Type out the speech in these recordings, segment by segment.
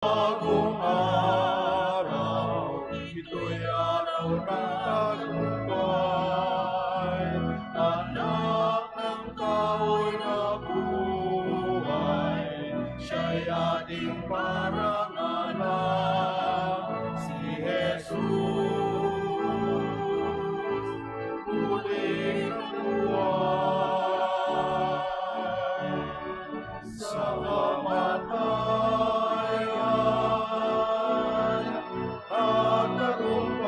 bagong araw, ito'y araw ng tagumpay. Anak ng kahoy na buhay, siya'y ating parangalan, si Jesus. Muling nabuhay sa kamatayan at tagumpay.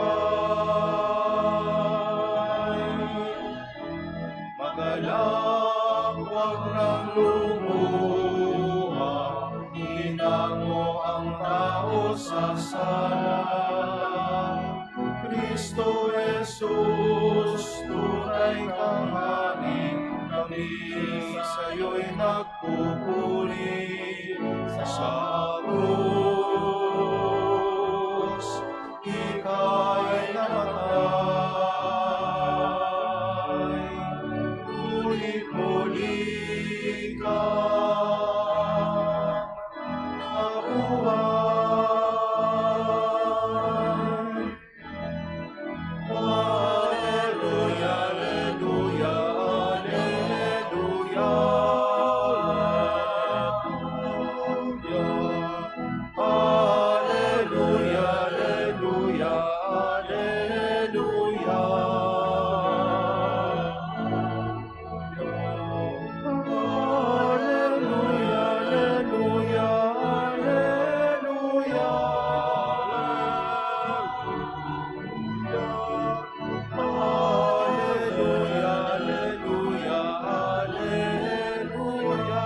Magalak, huwag nang lumuha, hinango ang tao sa sala. Kristo Jesus, tunay kang hari, kami sa'yo'y nagpupuri. Sa krus, ika'y namatay, ngunit muli kang nabuhay. Alleluia, alleluia, alleluia, alleluia, alleluia, alleluia, alleluia, alleluia, alleluia. Alleluia, alleluia, alleluia.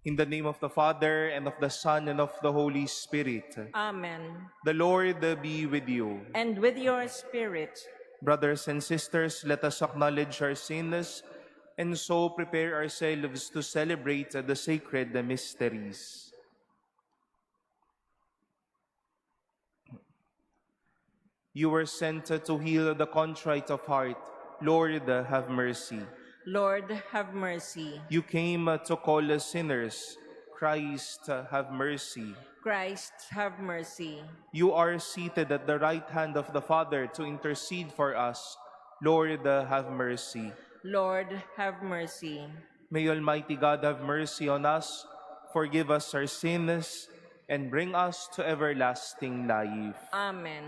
In the name of the Father, and of the Son, and of the Holy Spirit. Amen. The Lord be with you. And with your spirit. Brothers and sisters, let us acknowledge our sins and so prepare ourselves to celebrate the sacred mysteries. You were sent to heal the contrite of heart. Lord, have mercy. Lord, have mercy. You came to call us sinners. Christ, have mercy. Christ, have mercy. You are seated at the right hand of the Father to intercede for us. Lord, have mercy. Lord, have mercy. May Almighty God have mercy on us, forgive us our sins, and bring us to everlasting life. Amen.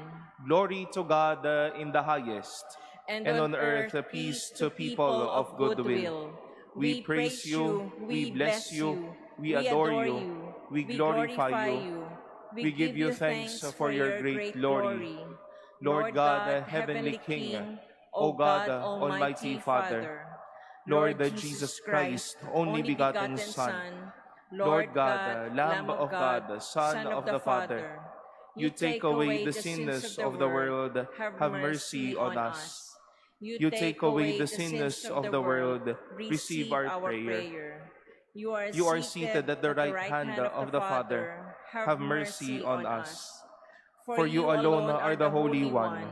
Glory to God in the highest, and on earth peace to people of good will. We praise you, we bless you, we adore you, we glorify you, we give you thanks for your great glory. Lord God, heavenly King, O God, Almighty Father, Lord Jesus Christ, only begotten Son, Lord God, Lamb of God, Son of the Father, you take away the sins of the world, have mercy on us. You take away the sins of the world, receive our prayer. You are seated at the right hand of the Father, have mercy on us. For you alone are the Holy One,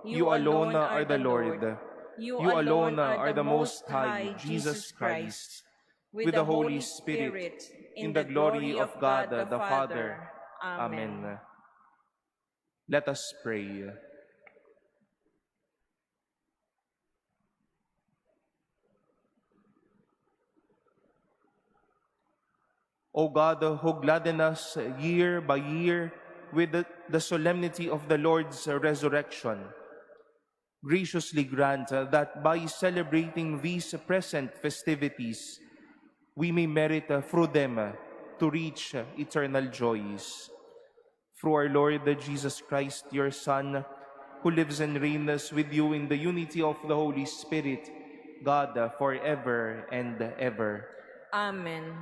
you alone are the Lord, you alone are the Most High, Jesus Christ, with the Holy Spirit, in the glory of God the Father. Amen. Let us pray. O God, who gladden us year by year with the solemnity of the Lord's resurrection, graciously grant that by celebrating these present festivities, we may merit through them to reach eternal joys. Through our Lord Jesus Christ, your Son, who lives and reigns with you in the unity of the Holy Spirit, God, forever and ever. Amen.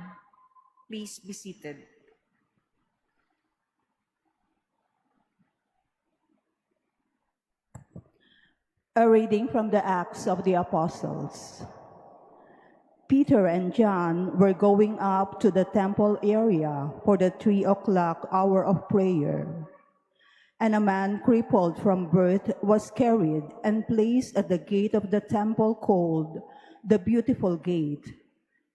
Please be seated. A reading from the Acts of the Apostles. Peter and John were going up to the temple area for the 3 o'clock hour of prayer. And a man crippled from birth was carried and placed at the gate of the temple called the Beautiful Gate,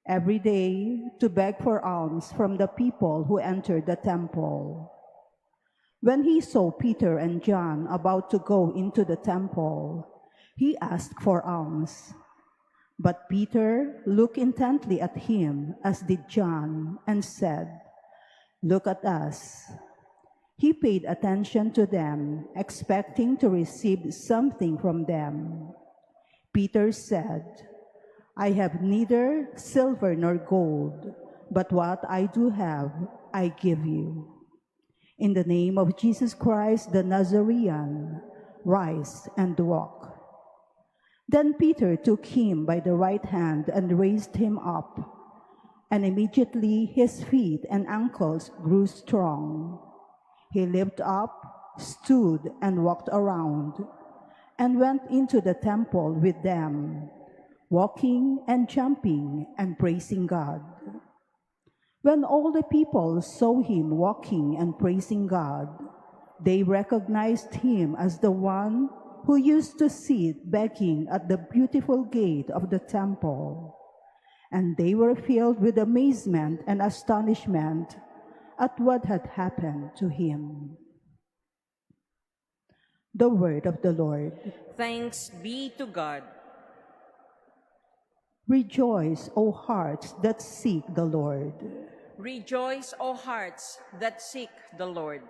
every day to beg for alms from the people who entered the temple. When he saw Peter and John about to go into the temple, he asked for alms. But Peter looked intently at him, as did John, and said, "Look at us." He paid attention to them, expecting to receive something from them. Peter said, "I have neither silver nor gold, but what I do have, I give you. In the name of Jesus Christ the Nazarene, rise and walk." Then Peter took him by the right hand and raised him up, and immediately his feet and ankles grew strong. He leaped up, stood, and walked around, and went into the temple with them, walking and jumping and praising God. When all the people saw him walking and praising God, they recognized him as the one who used to sit begging at the beautiful gate of the temple. And they were filled with amazement and astonishment at what had happened to him. The word of the Lord. Thanks be to God. Rejoice, O hearts that seek the Lord. Rejoice, O hearts that seek the Lord.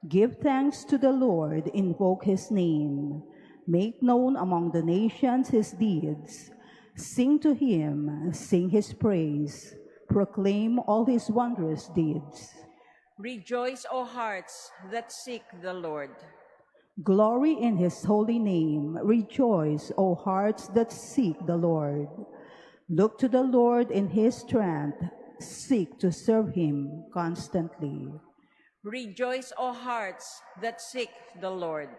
Give thanks to the Lord, invoke his name. Make known among the nations his deeds. Sing to him, sing his praise. Proclaim all his wondrous deeds. Rejoice, O hearts that seek the Lord. Glory in his holy name. Rejoice, O hearts that seek the Lord. Look to the Lord in his strength. Seek to serve him constantly. Rejoice, O hearts that seek the Lord.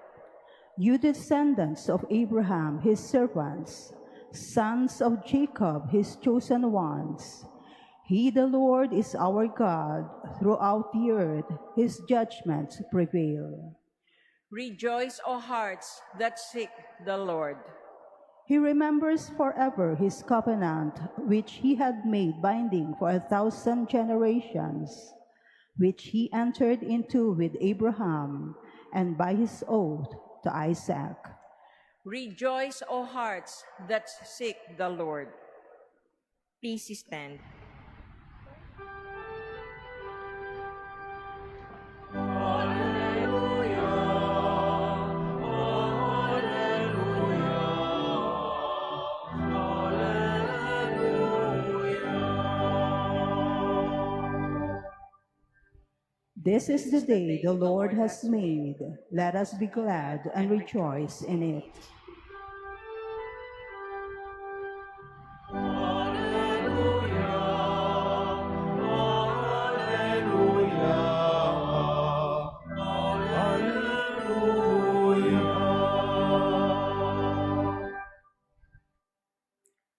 You descendants of Abraham, his servants, sons of Jacob, his chosen ones. He, the Lord, is our God. Throughout the earth, his judgments prevail. Rejoice, O hearts that seek the Lord. He remembers forever his covenant, which he had made binding for 1,000 generations, which he entered into with Abraham, and by his oath to Isaac. Rejoice, O hearts that seek the Lord. Please stand. This is the day the Lord has made. Let us be glad and rejoice in it.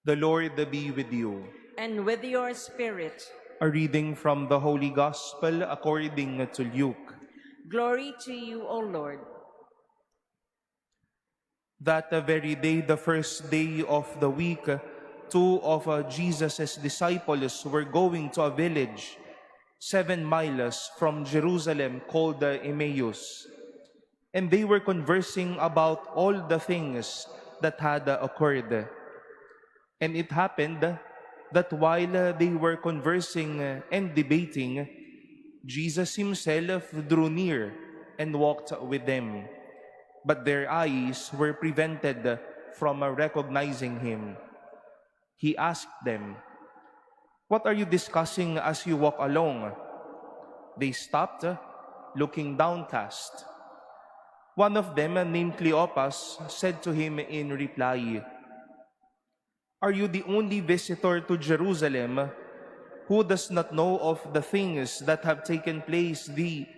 The Lord be with you. And with your spirit. A reading from the Holy Gospel according to Luke. Glory to you, O Lord. That very day, the first day of the week, two of Jesus' disciples were going to a village 7 miles from Jerusalem called Emmaus. And they were conversing about all the things that had occurred. And it happened that while they were conversing and debating, Jesus himself drew near and walked with them. But their eyes were prevented from recognizing him. He asked them, "What are you discussing as you walk along?" They stopped, looking downcast. One of them, named Cleopas, said to him in reply, "Are you the only visitor to Jerusalem who does not know of the things that have taken place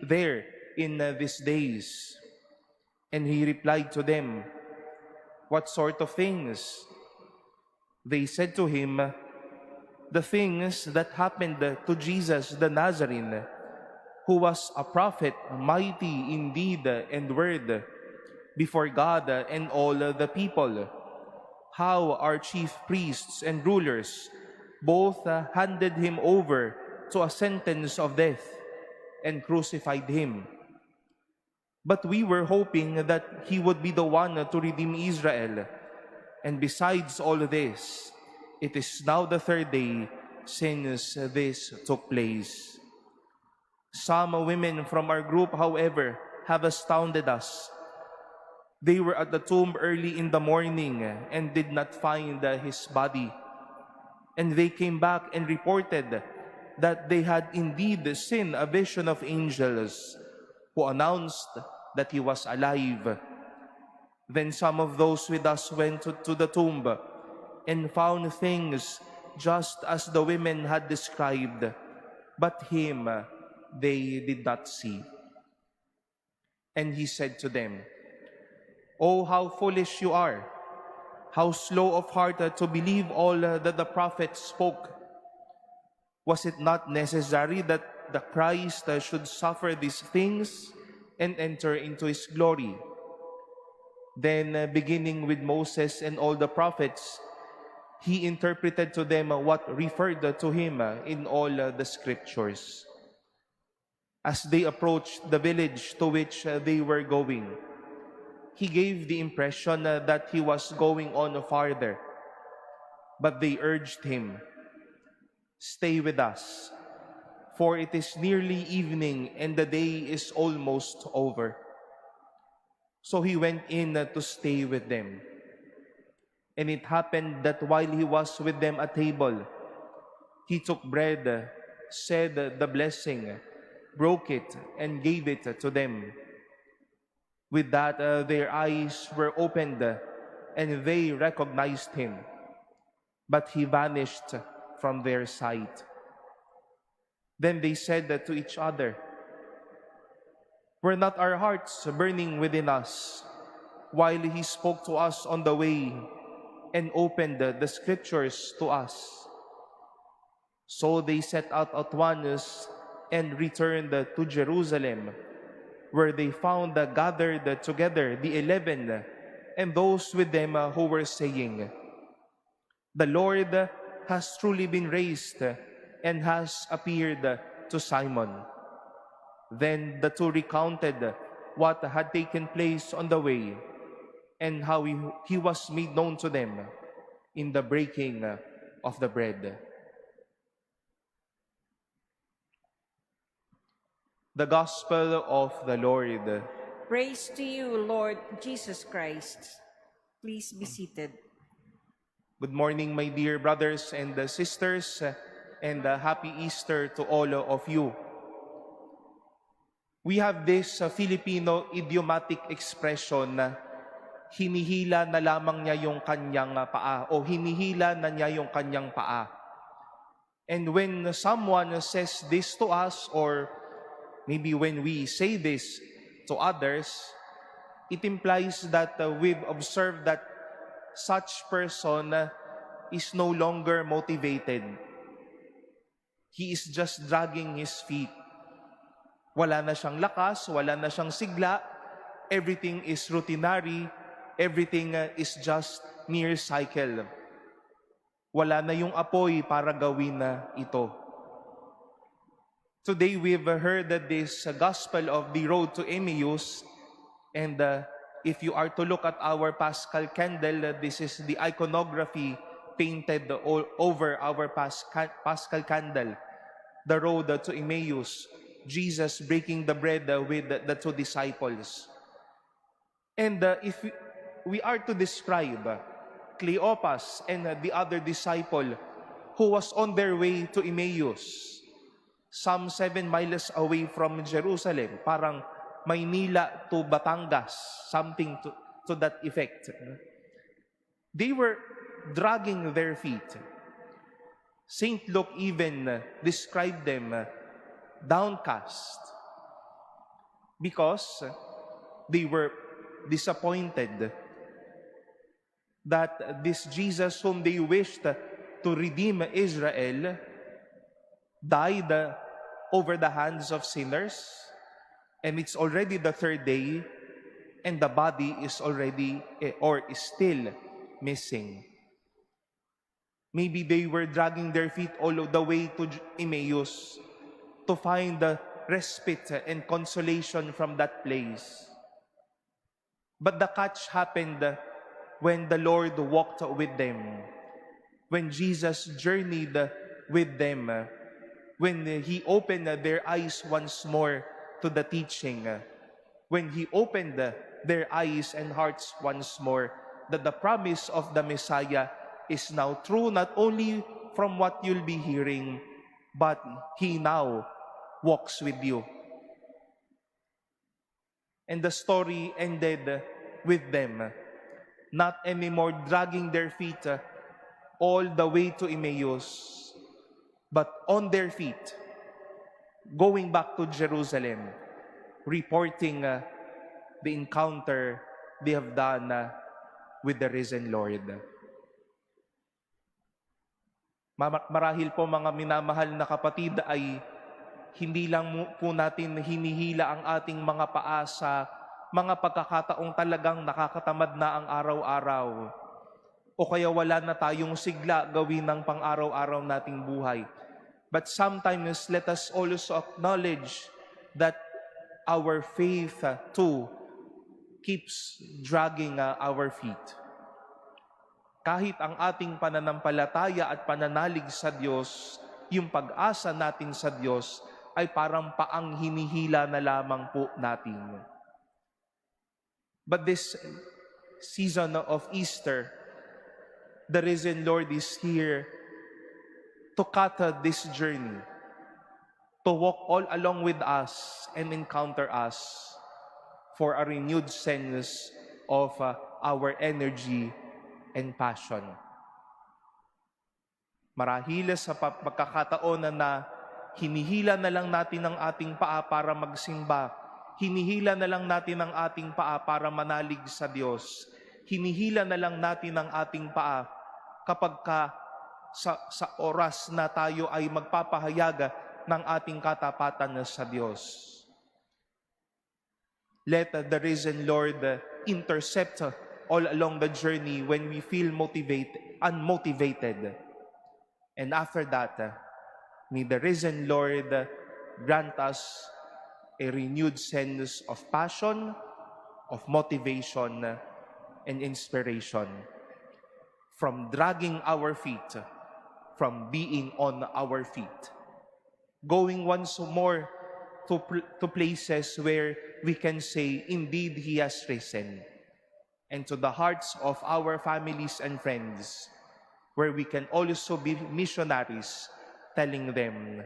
there in these days?" And he replied to them, "What sort of things?" They said to him, "The things that happened to Jesus the Nazarene, who was a prophet, mighty in deed and word, before God and all the people. How our chief priests and rulers both handed him over to a sentence of death and crucified him. But we were hoping that he would be the one to redeem Israel. And besides all this, it is now the third day since this took place. Some women from our group, however, have astounded us. They were at the tomb early in the morning and did not find his body. And they came back and reported that they had indeed seen a vision of angels who announced that he was alive. Then some of those with us went to the tomb and found things just as the women had described, but him they did not see. And he said to them, "Oh, how foolish you are! How slow of heart to believe all that the prophets spoke. Was it not necessary that the Christ should suffer these things and enter into his glory?" Then, beginning with Moses and all the prophets, he interpreted to them what referred to him in all the scriptures. As they approached the village to which they were going, he gave the impression that he was going on farther. But they urged him, "Stay with us, for it is nearly evening and the day is almost over." So he went in to stay with them. And it happened that while he was with them at table, he took bread, said the blessing, broke it, and gave it to them. With that, their eyes were opened, and they recognized him. But he vanished from their sight. Then they said to each other, "Were not our hearts burning within us while he spoke to us on the way and opened the scriptures to us?" So they set out at once and returned to Jerusalem, where they found gathered together the 11 and those with them who were saying, "The Lord has truly been raised and has appeared to Simon." Then the two recounted what had taken place on the way and how he was made known to them in the breaking of the bread. The Gospel of the Lord. Praise to you, Lord Jesus Christ. Please be seated. Good morning, my dear brothers and sisters, and happy Easter to all of you. We have this Filipino idiomatic expression na hinihila na lamang niya yung kanyang paa o hinihila na niya yung kanyang paa. And when someone says this to us, or maybe when we say this to others, it implies that we've observed that such person is no longer motivated. He is just dragging his feet. Wala na siyang lakas, wala na siyang sigla, everything is routinary, everything is just mere cycle. Wala na yung apoy para gawin na ito. Today we've heard that this gospel of the road to Emmaus, and if you are to look at our Paschal candle, this is the iconography painted all over our Paschal candle, the road to Emmaus, Jesus breaking the bread with the two disciples. And if we are to describe Cleopas and the other disciple who was on their way to Emmaus, some 7 miles away from Jerusalem, parang Maynila to Batangas, something to that effect. They were dragging their feet. Saint Luke even described them downcast because they were disappointed that this Jesus whom they wished to redeem Israel died over the hands of sinners, and it's already the third day, and the body is already or is still missing. Maybe they were dragging their feet all the way to Emmaus to find the respite and consolation from that place. But the catch happened when the Lord walked with them, when Jesus journeyed with them, when He opened their eyes once more to the teaching, when He opened their eyes and hearts once more that the promise of the Messiah is now true, not only from what you'll be hearing, but He now walks with you. And the story ended with them, not anymore dragging their feet all the way to Emmaus, but on their feet, going back to Jerusalem, reporting the encounter they have done with the risen Lord. Marahil po mga minamahal na kapatid ay hindi lang po natin hinihila ang ating mga paa sa mga pagkakataong talagang nakakatamad na ang araw-araw o kaya wala na tayong sigla gawin ng pang-araw-araw nating buhay. But sometimes let us also acknowledge that our faith too keeps dragging our feet. Kahit ang ating pananampalataya at pananalig sa Diyos, yung pag-asa natin sa Diyos ay parang paang hinihila na lamang po natin. But this season of Easter, the risen Lord is here to cut this journey, to walk all along with us and encounter us for a renewed sense of our energy and passion. Marahil sa pagkakataon na hinihila na lang natin ang ating paa para magsimba, hinihila na lang natin ang ating paa para manalig sa Diyos, hinihila na lang natin ang ating paa kapag sa oras na tayo ay magpapahayag ng ating katapatan sa Diyos. Let the risen Lord intercept all along the journey when we feel unmotivated. And after that, may the risen Lord grant us a renewed sense of passion, of motivation, and inspiration. From dragging our feet, from being on our feet. Going once more to places where we can say, indeed, He has risen. And to the hearts of our families and friends, where we can also be missionaries, telling them,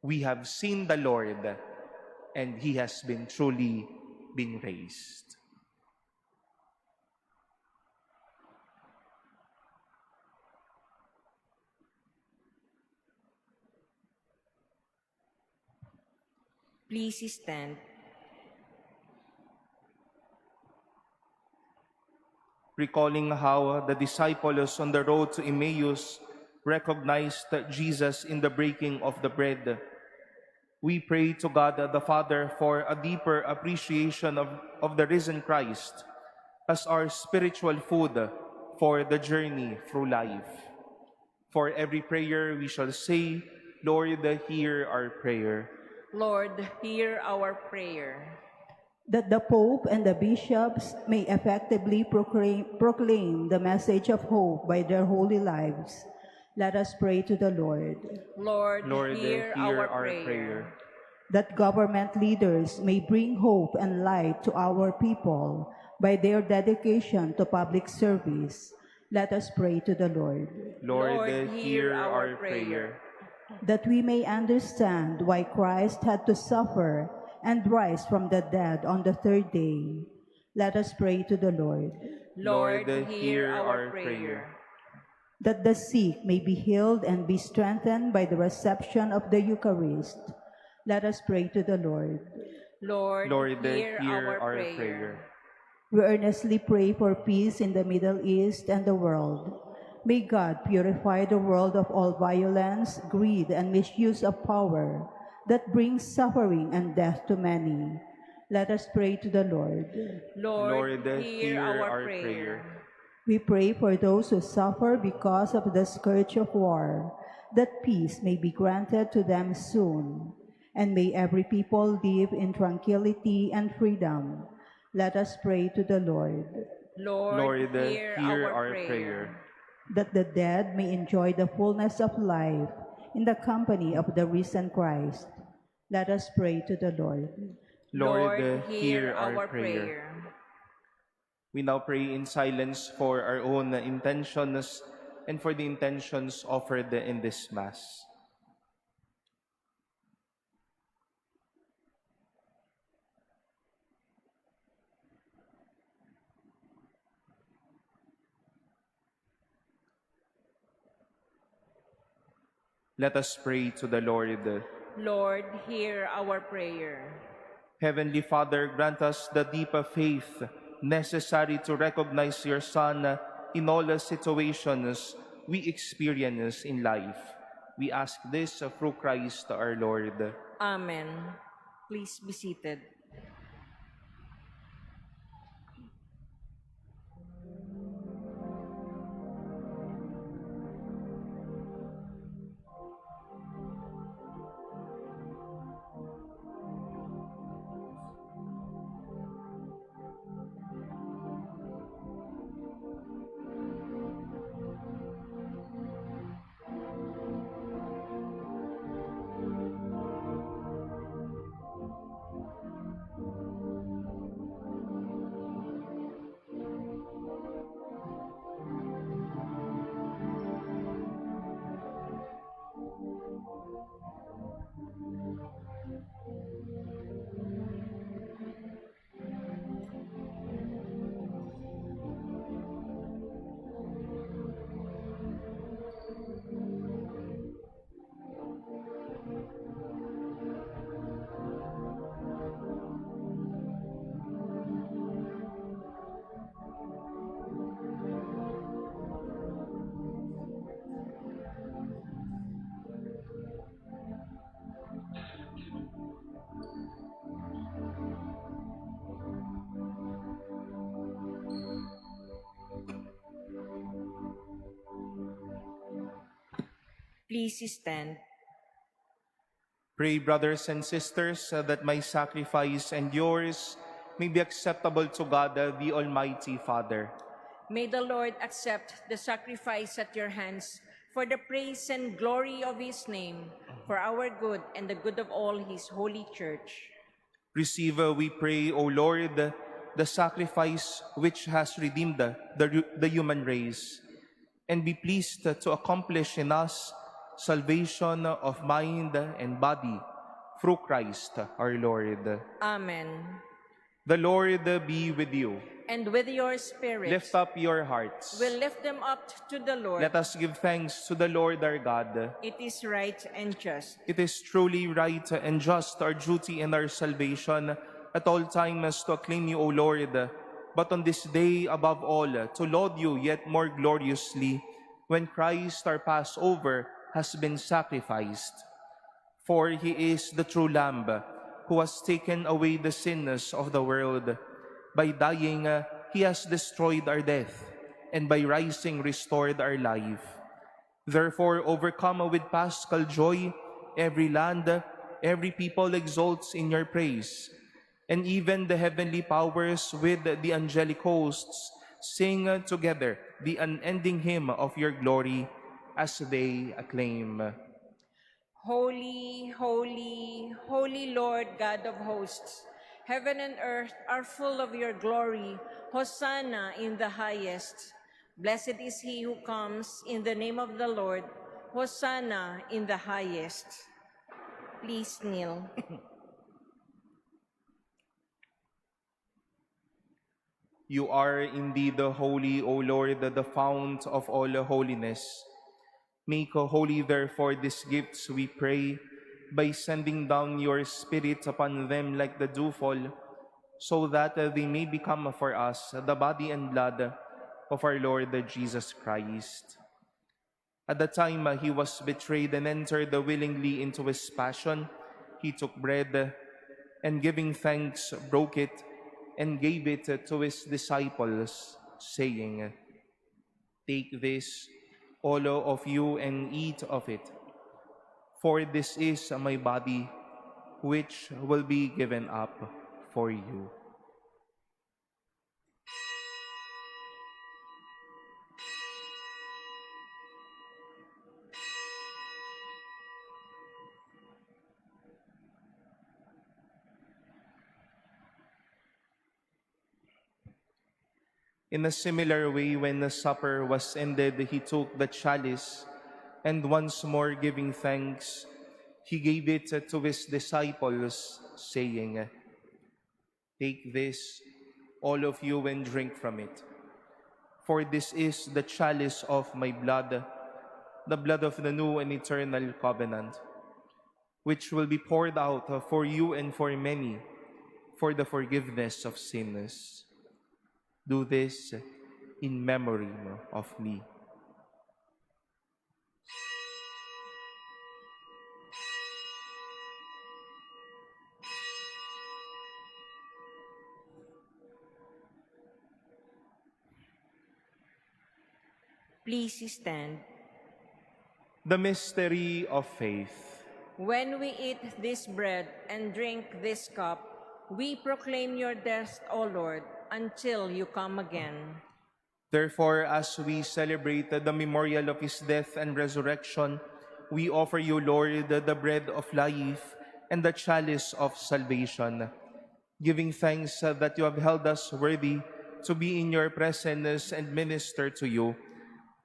we have seen the Lord, and He has been truly been raised. Please stand. Recalling how the disciples on the road to Emmaus recognized Jesus in the breaking of the bread, we pray to God the Father for a deeper appreciation of the risen Christ as our spiritual food for the journey through life. For every prayer we shall say, Lord, hear our prayer. Lord, hear our prayer. That the Pope and the bishops may effectively proclaim the message of hope by their holy lives, let us pray to the Lord. Lord, hear our prayer. That government leaders may bring hope and light to our people by their dedication to public service, let us pray to the Lord. Lord, hear our prayer. That we may understand why Christ had to suffer and rise from the dead on the third day, let us pray to the Lord. Lord, hear our prayer. That the sick may be healed and be strengthened by the reception of the Eucharist, let us pray to the Lord. Lord, hear our prayer. We earnestly pray for peace in the Middle East and the world. May God purify the world of all violence, greed, and misuse of power that brings suffering and death to many. Let us pray to the Lord. Lord, hear our prayer. We pray for those who suffer because of the scourge of war, that peace may be granted to them soon, and may every people live in tranquility and freedom. Let us pray to the Lord. Lord, hear our prayer. That the dead may enjoy the fullness of life in the company of the risen Christ. Let us pray to the Lord. Lord, hear our prayer. We now pray in silence for our own intentions and for the intentions offered in this Mass. Let us pray to the Lord. Lord, hear our prayer. Heavenly Father, grant us the deep faith necessary to recognize your Son in all the situations we experience in life. We ask this through Christ our Lord. Amen. Please be seated. Please stand. Pray, brothers and sisters, that my sacrifice and yours may be acceptable to God, the Almighty Father. May the Lord accept the sacrifice at your hands for the praise and glory of his name, for our good and the good of all his holy church. Receive, we pray, O Lord, the sacrifice which has redeemed the human race, and be pleased to accomplish in us salvation of mind and body, through Christ our Lord. Amen. The Lord be with you. And with your spirit. Lift up your hearts. We'll lift them up to the Lord. Let us give thanks to the Lord our God. It is right and just. It is truly right and just, our duty and our salvation, at all times to acclaim you, O Lord, but on this day above all, to laud you yet more gloriously, when Christ our Passover has been sacrificed. For he is the true Lamb, who has taken away the sins of the world. By dying, he has destroyed our death, and by rising restored our life. Therefore, overcome with paschal joy, every land, every people exalts in your praise, and even the heavenly powers with the angelic hosts sing together the unending hymn of your glory as they acclaim. Holy, holy, holy Lord God of hosts, heaven and earth are full of your glory. Hosanna in the highest. Blessed is he who comes in the name of the Lord. Hosanna in the highest. Please kneel. You are indeed holy, O Lord, the fount of all holiness. Make holy, therefore, these gifts, we pray, by sending down your Spirit upon them like the dewfall, so that they may become for us the body and blood of our Lord Jesus Christ. At the time he was betrayed and entered willingly into his passion, he took bread, and giving thanks, broke it, and gave it to his disciples, saying, Take this, all of you, and eat of it. For this is my body, which will be given up for you. In a similar way, when the supper was ended, he took the chalice, and once more giving thanks, he gave it to his disciples, saying, "Take this, all of you, and drink from it. For this is the chalice of my blood, the blood of the new and eternal covenant, which will be poured out for you and for many for the forgiveness of sins. Do this in memory of me." Please stand. The mystery of faith. When we eat this bread and drink this cup, we proclaim your death, O Lord, until you come again. Therefore, as we celebrate the memorial of his death and resurrection, we offer you, Lord, the bread of life and the chalice of salvation, giving thanks that you have held us worthy to be in your presence and minister to you.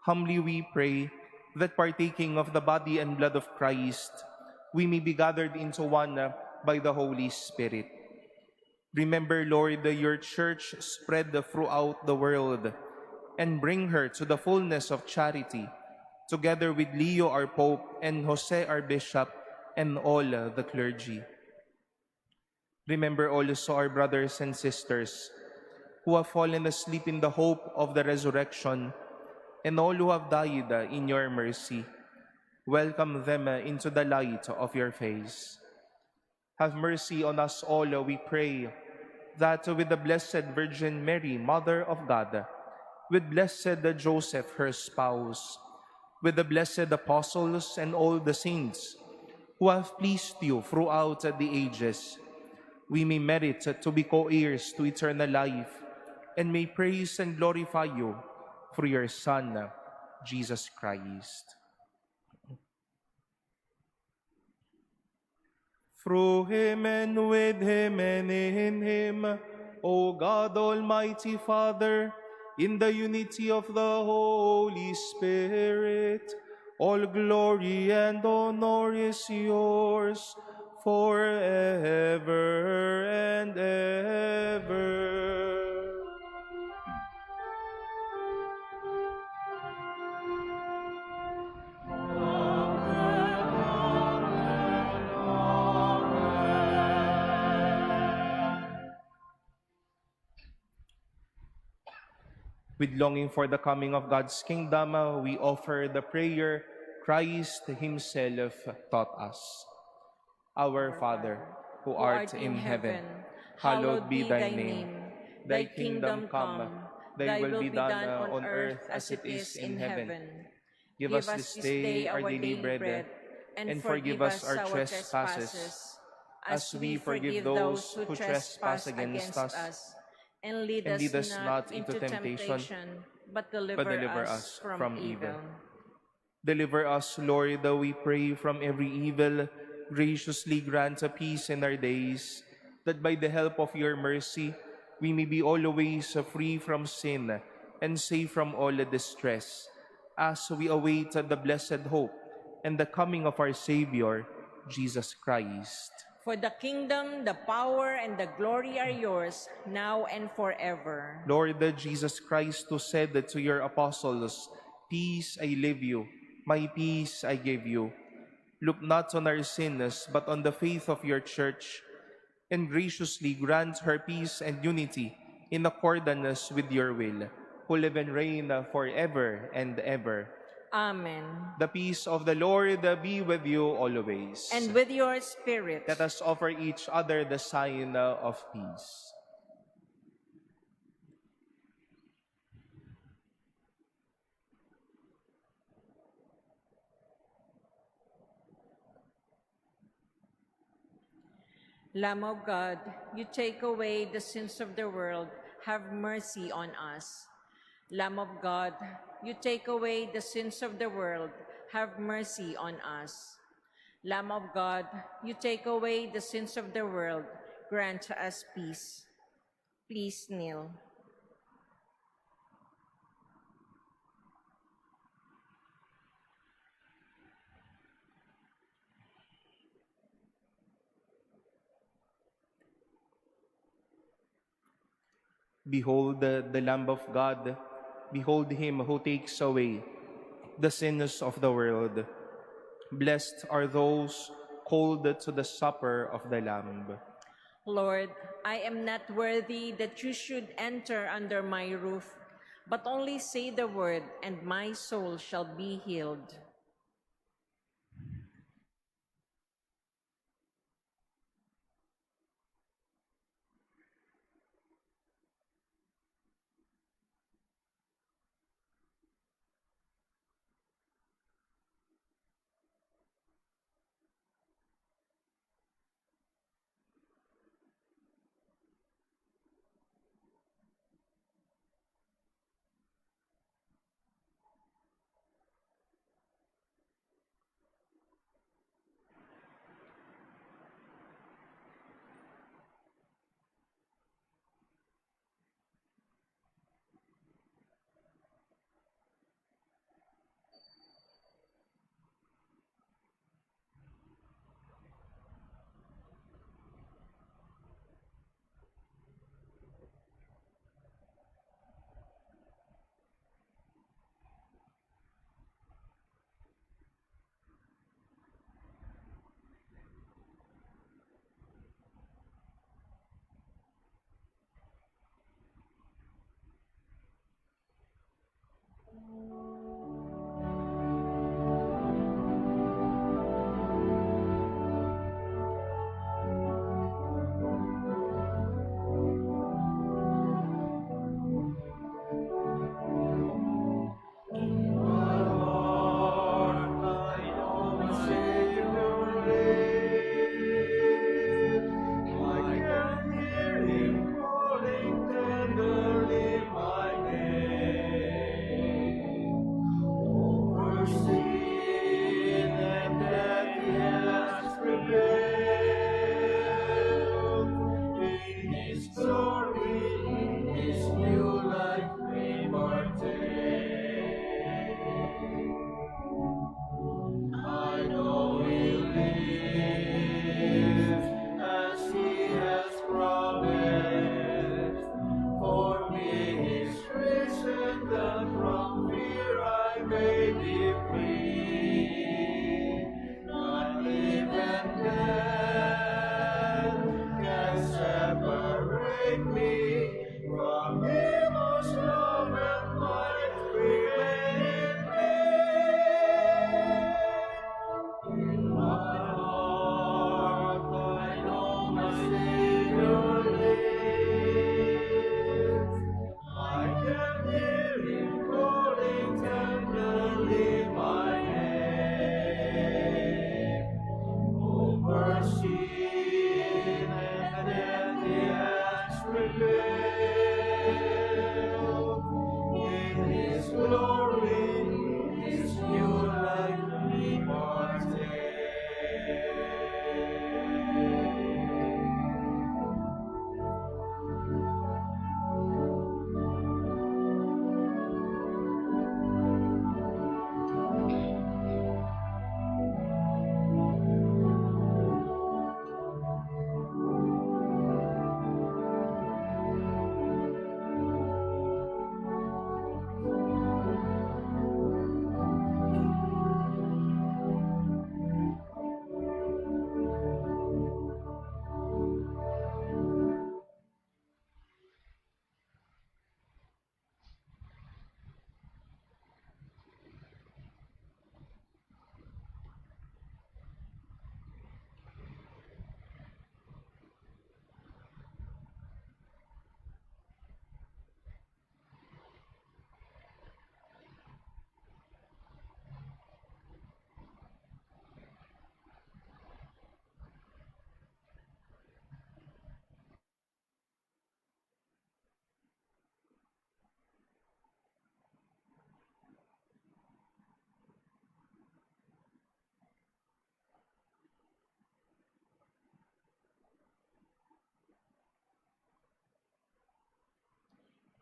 Humbly we pray that partaking of the body and blood of Christ, we may be gathered into one by the Holy Spirit. Remember, Lord, your church spread throughout the world, and bring her to the fullness of charity, together with Leo our Pope and Jose our Bishop and all the clergy. Remember also our brothers and sisters who have fallen asleep in the hope of the resurrection, and all who have died in your mercy. Welcome them into the light of your face. Have mercy on us all, we pray, that with the Blessed Virgin Mary, Mother of God, with Blessed Joseph, her spouse, with the blessed apostles and all the saints who have pleased you throughout the ages, we may merit to be co-heirs to eternal life, and may praise and glorify you through your Son, Jesus Christ. Through him and with him and in him, O God, Almighty Father, in the unity of the Holy Spirit, all glory and honor is yours forever and ever. With longing for the coming of God's kingdom, we offer the prayer Christ himself taught us. Our Father, who art in heaven, hallowed be thy name. Thy kingdom come, thy will be done on earth as it is in heaven. Give us this day our daily bread, and forgive us our trespasses, as we forgive those who trespass against us. And lead us not into temptation, but deliver us from evil. Deliver us, Lord, we pray, from every evil. Graciously grant a peace in our days, that by the help of your mercy, we may be always free from sin and safe from all distress, as we await the blessed hope and the coming of our Savior, Jesus Christ. For the kingdom, the power, and the glory are yours, now and forever. Lord Jesus Christ, who said to your apostles, "Peace I leave you, my peace I give you," look not on our sins, but on the faith of your church, and graciously grant her peace and unity in accordance with your will, who live and reign forever and ever. Amen. The peace of the Lord be with you always. And with your spirit. Let us offer each other the sign of peace. Lamb of God, you take away the sins of the world, have mercy on us. Lamb of God, you take away the sins of the world, have mercy on us. Lamb of God, you take away the sins of the world, grant us peace. Please kneel. Behold the Lamb of God. Behold him who takes away the sins of the world. Blessed are those called to the supper of the Lamb. Lord, I am not worthy that you should enter under my roof, but only say the word, and my soul shall be healed.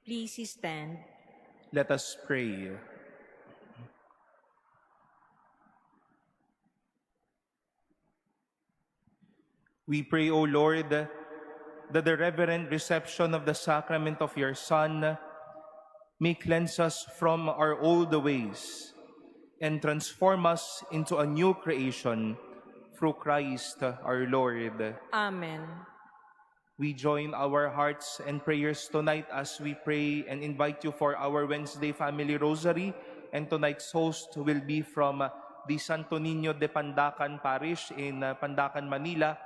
Please stand. Let us pray. We pray, O Lord, that the reverent reception of the sacrament of your Son may cleanse us from our old ways and transform us into a new creation through Christ our Lord. Amen. We join our hearts and prayers tonight as we pray and invite you for our Wednesday Family Rosary. And tonight's host will be from the Santo Niño de Pandacan Parish in Pandacan, Manila.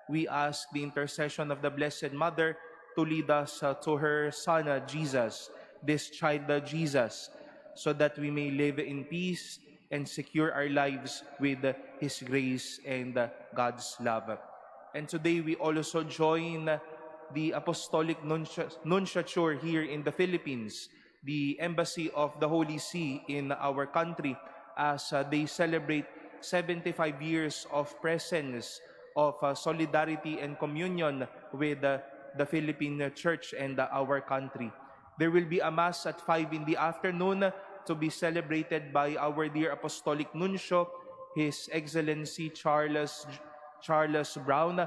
We ask the intercession of the Blessed Mother to lead us to her Son, Jesus, this child, Jesus, so that we may live in peace and secure our lives with His grace and God's love. And today we also join the Apostolic Nunciature here in the Philippines, the Embassy of the Holy See in our country, as they celebrate 75 years of presence of solidarity and communion with the Philippine Church and our country. There will be a Mass at 5 in the afternoon to be celebrated by our dear Apostolic Nuncio, His Excellency Charles Brown,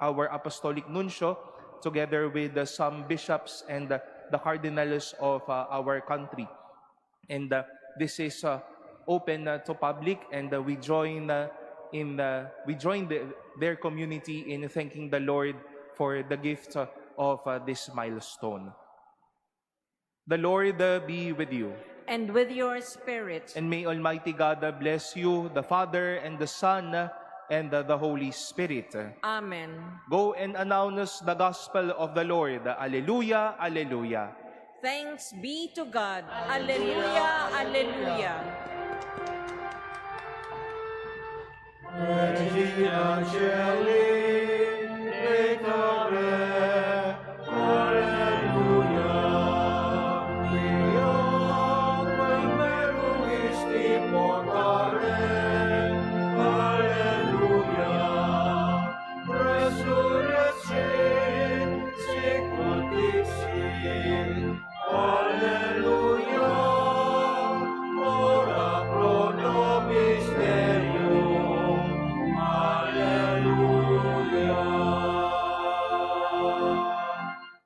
our Apostolic Nuncio, together with some bishops and the cardinals of our country. And this is open to public, and we join their community in thanking the Lord for the gift of this milestone. The Lord be with you. And with your spirit. And may Almighty God bless you, the Father and the Son and the Holy Spirit. Amen. Go and announce the gospel of the Lord. Alleluia, alleluia. Thanks be to God. Alleluia, alleluia. Regina Coeli,